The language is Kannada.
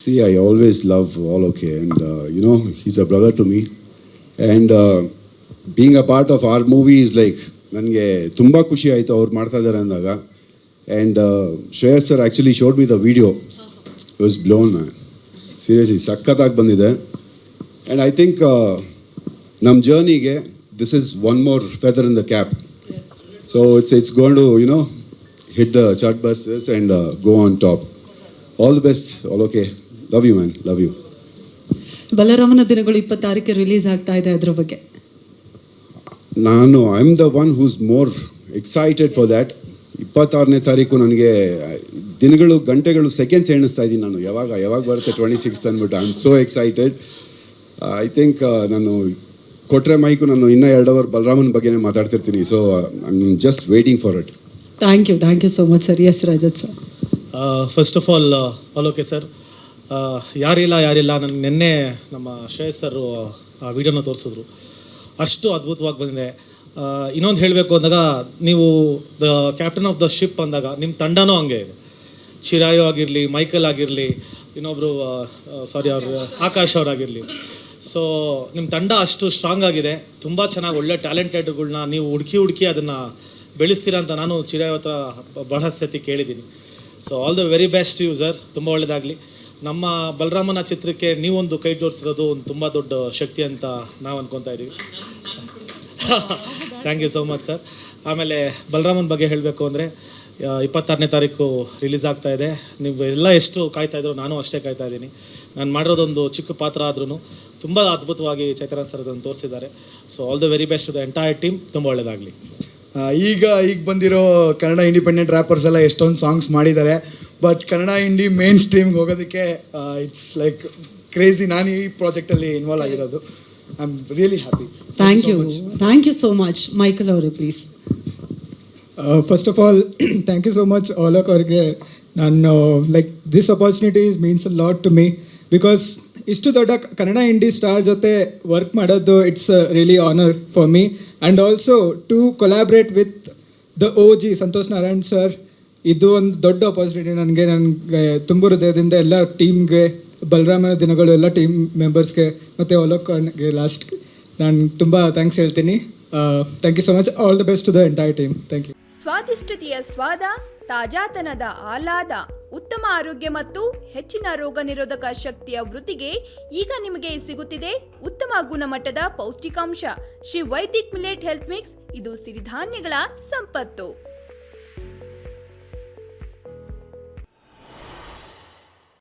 See, I always love Alok, and he's a brother to me. And being a part of our movie is like, ನನಗೆ ತುಂಬ ಖುಷಿ ಆಯಿತು ಅವ್ರು ಮಾಡ್ತಾ ಇದ್ದಾರೆ ಅಂದಾಗ. And Shreyas sir actually showed me the video. It was blown, man. Seriously, ಸಖತ್ತಾಗಿ ಬಂದಿದೆ. And I think ನಮ್ಮ ಜರ್ನಿಗೆ this is one more feather in the cap. Yes. So it's going to, hit the chartbusters and go on top. All the best, all okay. Love you, man. Love you. ಬಲರಾಮನ ದಿನಗಳು 26ಕ್ಕೆ ರಿಲೀಸ್ ಆಗ್ತಾ ಇದೆ, ಅದ್ರ ಬಗ್ಗೆ I am the one who's more excited for that. 26ನೇ ತಾರೀಕು ನನಗೆ ದಿನಗಳು ಗಂಟೆಗಳು ಸೆಕೆಂಡ್ಸ್ ಎಣಿಸ್ತಾ ಇದ್ದೀನಿ ನಾನು. ಯಾವಾಗ ಬರುತ್ತೆ 26th ಅಂದ್ಬಿಟ್ಟು. I am so excited. I think ನಾನು ಕೊಟ್ಟರೆ ಮೈಕು ನಾನು ಇನ್ನೂ 2 ಅವರ್ ಬಲರಾಮನ ಬಗ್ಗೆನೇ ಮಾತಾಡ್ತಿರ್ತೀನಿ. So I am just waiting for it. Thank you so much sir. Yes Rajat sir. First of all okay sir, ಯಾರಿಲ್ಲ ನನಗೆ ನಿನ್ನೆ ನಮ್ಮ ಶ್ರೇಯಸ್ ಸರ್ ಆ ವಿಡಿಯೋನ ತೋರಿಸಿದ್ರು. ಅಷ್ಟು ಅದ್ಭುತವಾಗಿ ಬಂದಿದೆ. ಇನ್ನೊಂದು ಹೇಳಬೇಕು ಅಂದಾಗ, ನೀವು the captain of the ship ಅಂದಾಗ ನಿಮ್ಮ ತಂಡನೂ ಹಂಗೆ ಇದೆ. ಚಿರಾಯು ಆಗಿರಲಿ, ಮೈಕಲ್ ಆಗಿರಲಿ, ಇನ್ನೊಬ್ಬರು ಅವ್ರು ಆಕಾಶ್ ಅವರಾಗಿರಲಿ. ಸೊ ನಿಮ್ಮ ತಂಡ ಅಷ್ಟು ಸ್ಟ್ರಾಂಗ್ ಆಗಿದೆ. ತುಂಬ ಚೆನ್ನಾಗಿ ಒಳ್ಳೆ ಟ್ಯಾಲೆಂಟೆಡ್ಗಳನ್ನ ನೀವು ಹುಡುಕಿ ಅದನ್ನು ಬೆಳೆಸ್ತೀರಾ ಅಂತ ನಾನು ಚಿರಾಯು ಹತ್ರ ಬಹಳ ಸತಿ ಕೇಳಿದ್ದೀನಿ. So all the very best you sir. ತುಂಬ ಒಳ್ಳೆಯದಾಗಲಿ. ನಮ್ಮ ಬಲರಾಮನ ಚಿತ್ರಕ್ಕೆ ನೀವೊಂದು ಕೈ ಜೋಡಿಸಿರೋದು ಒಂದು ತುಂಬ ದೊಡ್ಡ ಶಕ್ತಿ ಅಂತ ನಾವು ಅಂದ್ಕೊತಾ ಇದ್ದೀವಿ. Thank you so much sir. ಆಮೇಲೆ ಬಲರಾಮನ ಬಗ್ಗೆ ಹೇಳಬೇಕು ಅಂದರೆ 26ನೇ ತಾರೀಕು ರಿಲೀಸ್ ಆಗ್ತಾ ಇದೆ. ನೀವು ಎಲ್ಲ ಎಷ್ಟು ಕಾಯ್ತಾಯಿದ್ರು, ನಾನು ಅಷ್ಟೇ ಕಾಯ್ತಾ ಇದ್ದೀನಿ. ನಾನು ಮಾಡಿರೋದೊಂದು ಚಿಕ್ಕ ಪಾತ್ರ ಆದ್ರೂ ತುಂಬ ಅದ್ಭುತವಾಗಿ ಚೈತನ್ಯ ಸರ್ ಅದನ್ನು ತೋರಿಸಿದ್ದಾರೆ. So all the very best to the entire team. ತುಂಬ ಒಳ್ಳೆಯದಾಗಲಿ. ಈಗ ಬಂದಿರೋ ಕನ್ನಡ ಇಂಡಿಪೆಂಡೆಂಟ್ ರ್ಯಾಪರ್ಸ್ ಎಲ್ಲ ಎಷ್ಟೊಂದು ಸಾಂಗ್ಸ್ ಮಾಡಿದ್ದಾರೆ. ಬಟ್ ಕನ್ನಡ ಇಂಡಿ ಮೇನ್ ಸ್ಟ್ರೀಮ್ಗೆ ಹೋಗೋದಕ್ಕೆ ಇಟ್ಸ್ ಲೈಕ್ ಕ್ರೇಜಿ. ನಾನು ಈ ಪ್ರಾಜೆಕ್ಟಲ್ಲಿ ಇನ್ವಾಲ್ವ್ ಆಗಿರೋದು. I am really happy. Thank you so much. Michael ಅವರೇ please. First of all thank you so much Alok ಅವ್ರಿಗೆ. ನಾನು like this opportunity means a lot to me, because ಇಷ್ಟು ದೊಡ್ಡ ಕನ್ನಡ ಇಂಡಿ ಸ್ಟಾರ್ ಜೊತೆ ವರ್ಕ್ ಮಾಡೋದು it's really honour for me. And also to collaborate with the OG Santhosh Narayan sir. ಇದು ಒಂದು ದೊಡ್ಡ ಅಪಾರ್ಚುನಿಟಿ ನನಗೆ ತುಂಬ ಹೃದಯದಿಂದ ಎಲ್ಲ ಟೀಮ್ಗೆ, ಬಲರಾಮನ ದಿನಗಳು ಎಲ್ಲ ಟೀಮ್ ಮೆಂಬರ್ಸ್ಗೆ ಮತ್ತು ಆಲೋಕ್ಗೆ ಲಾಸ್ಟ್ ನಾನು ತುಂಬ ಥ್ಯಾಂಕ್ಸ್ ಹೇಳ್ತೀನಿ. Thank you so much. All the best to the entire team. Thank you. ಸ್ವಾದಿಷ್ಟತೆಯ ಸ್ವಾದ, ತಾಜಾತನದ ಆಹ್ಲಾದ, ಉತ್ತಮ ಆರೋಗ್ಯ ಮತ್ತು ಹೆಚ್ಚಿನ ರೋಗ ನಿರೋಧಕ ಶಕ್ತಿಯ ವೃದ್ಧಿಗೆ ಈಗ ನಿಮಗೆ ಸಿಗುತ್ತಿದೆ ಉತ್ತಮ ಗುಣಮಟ್ಟದ ಪೌಷ್ಟಿಕಾಂಶ Shri Vaidik millet health mix. ಇದು ಸಿರಿಧಾನ್ಯಗಳ ಸಂಪತ್ತು.